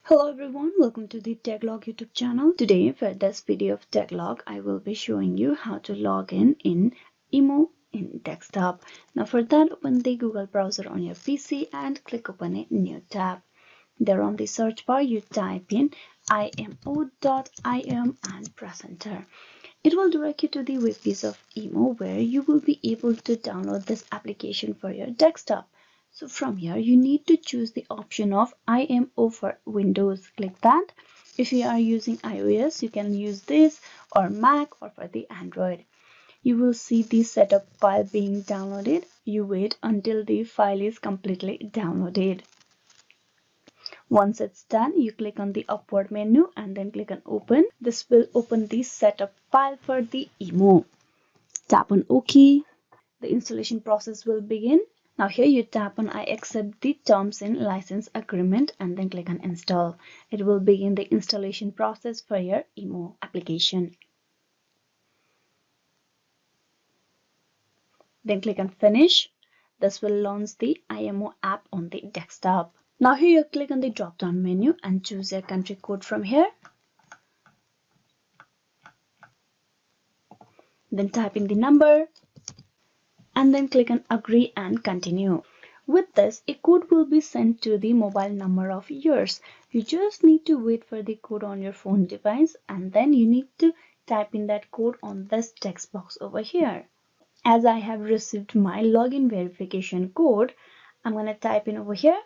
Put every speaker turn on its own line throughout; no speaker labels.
Hello everyone, welcome to the Taglog YouTube channel. Today for this video of Taglog, I will be showing you how to log in imo in desktop. Now for that, open the Google browser on your PC and click open a new tab. There on the search bar, you type in imo.im and press enter. It will direct you to the web page of imo where you will be able to download this application for your desktop. So from here, you need to choose the option of IMO for Windows. Click that. If you are using iOS, you can use this, or Mac, or for the Android. You will see the setup file being downloaded. You wait until the file is completely downloaded. Once it's done, you click on the upward menu and then click on open. This will open the setup file for the imo. Tap on OK. The installation process will begin. Now here you tap on I accept the terms in license agreement and then click on install. It will begin the installation process for your imo application. Then click on finish. This will launch the imo app on the desktop. Now here you click on the drop down menu and choose your country code from here. Then type in the number and then click on agree and continue. With this, a code will be sent to the mobile number of yours. You just need to wait for the code on your phone device and then you need to type in that code on this text box over here. As I have received my login verification code, I'm going to type in over here.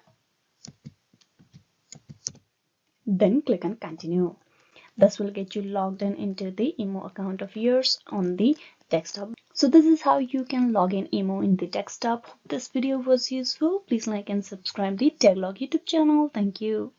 Then click on continue. This will get you logged in into the imo account of yours on the desktop. So this is how you can log in imo in the desktop. Hope this video was useful. Please like and subscribe the Taglog YouTube channel. Thank you.